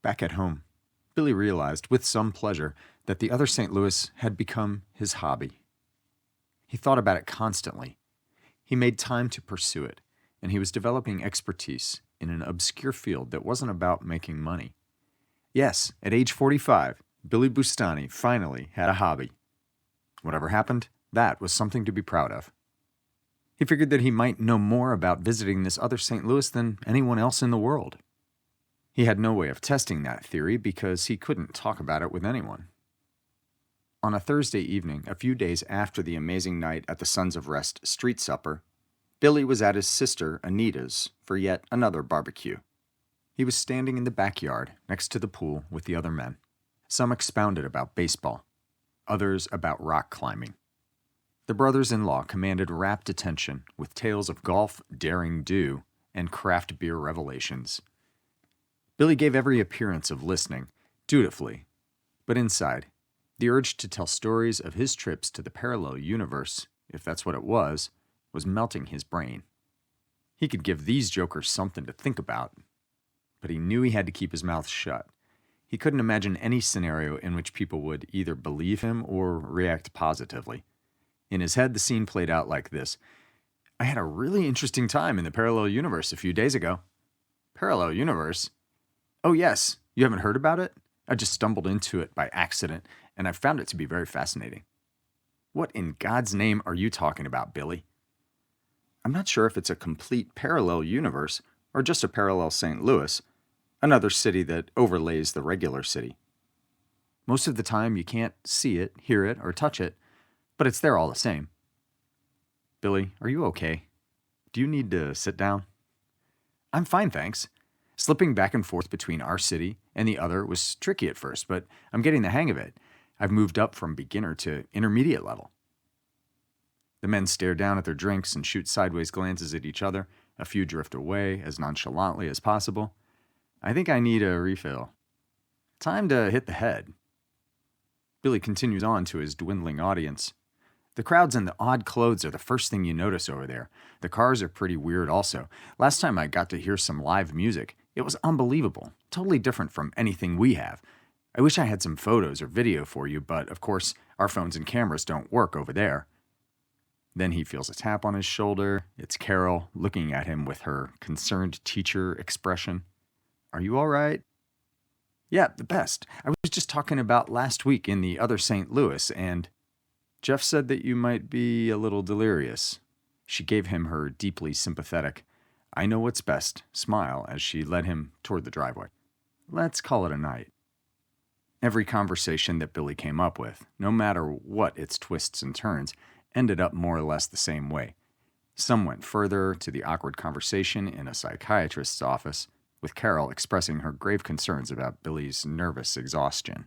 Back at home, Billy realized with some pleasure that the other St. Louis had become his hobby. He thought about it constantly. He made time to pursue it, and he was developing expertise in an obscure field that wasn't about making money. Yes, at age 45, Billy Bustani finally had a hobby. Whatever happened, that was something to be proud of. He figured that he might know more about visiting this other St. Louis than anyone else in the world. He had no way of testing that theory because he couldn't talk about it with anyone. On a Thursday evening, a few days after the amazing night at the Sons of Rest street supper, Billy was at his sister Anita's for yet another barbecue. He was standing in the backyard next to the pool with the other men. Some expounded about baseball, others about rock climbing. The brothers-in-law commanded rapt attention with tales of golf, daring-do, and craft beer revelations. Billy gave every appearance of listening, dutifully, but inside, the urge to tell stories of his trips to the parallel universe, if that's what it was melting his brain. He could give these jokers something to think about, but he knew he had to keep his mouth shut. He couldn't imagine any scenario in which people would either believe him or react positively. In his head, the scene played out like this. I had a really interesting time in the parallel universe a few days ago. Parallel universe? Oh yes, you haven't heard about it? I just stumbled into it by accident, and I found it to be very fascinating. What in God's name are you talking about, Billy? I'm not sure if it's a complete parallel universe or just a parallel St. Louis, another city that overlays the regular city. Most of the time you can't see it, hear it, or touch it, but it's there all the same. Billy, are you okay? Do you need to sit down? I'm fine, thanks. Slipping back and forth between our city and the other was tricky at first, but I'm getting the hang of it. I've moved up from beginner to intermediate level. The men stare down at their drinks and shoot sideways glances at each other. A few drift away as nonchalantly as possible. I think I need a refill. Time to hit the head. Billy continues on to his dwindling audience. The crowds and the odd clothes are the first thing you notice over there. The cars are pretty weird also. Last time I got to hear some live music, it was unbelievable. Totally different from anything we have. I wish I had some photos or video for you, but of course, our phones and cameras don't work over there. Then he feels a tap on his shoulder. It's Carol, looking at him with her concerned teacher expression. Are you all right? Yeah, the best. I was just talking about last week in the other St. Louis, and Jeff said that you might be a little delirious. She gave him her deeply sympathetic, I know what's best, smile as she led him toward the driveway. Let's call it a night. Every conversation that Billy came up with, no matter what its twists and turns, ended up more or less the same way. Some went further to the awkward conversation in a psychiatrist's office, with Carol expressing her grave concerns about Billy's nervous exhaustion.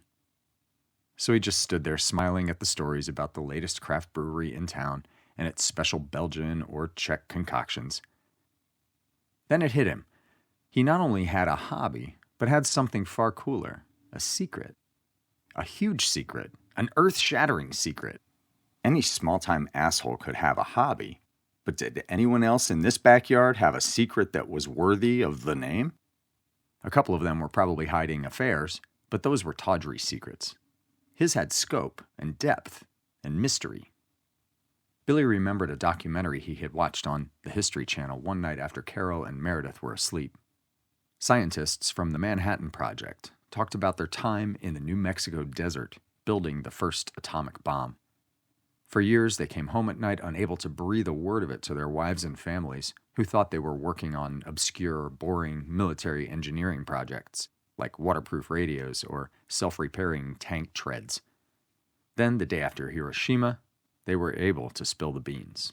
So he just stood there smiling at the stories about the latest craft brewery in town and its special Belgian or Czech concoctions. Then it hit him. He not only had a hobby, but had something far cooler, a secret. A huge secret, an earth-shattering secret. Any small-time asshole could have a hobby, but did anyone else in this backyard have a secret that was worthy of the name? A couple of them were probably hiding affairs, but those were tawdry secrets. His had scope and depth and mystery. Billy remembered a documentary he had watched on the History Channel one night after Carol and Meredith were asleep. Scientists from the Manhattan Project talked about their time in the New Mexico desert building the first atomic bomb. For years, they came home at night unable to breathe a word of it to their wives and families, who thought they were working on obscure, boring military engineering projects, like waterproof radios or self-repairing tank treads. Then, the day after Hiroshima, they were able to spill the beans.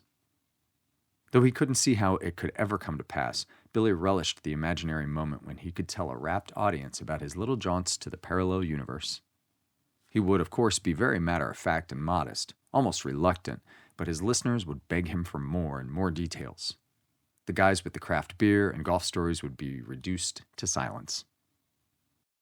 Though he couldn't see how it could ever come to pass, Billy relished the imaginary moment when he could tell a rapt audience about his little jaunts to the parallel universe. He would, of course, be very matter-of-fact and modest, almost reluctant, but his listeners would beg him for more and more details. The guys with the craft beer and golf stories would be reduced to silence.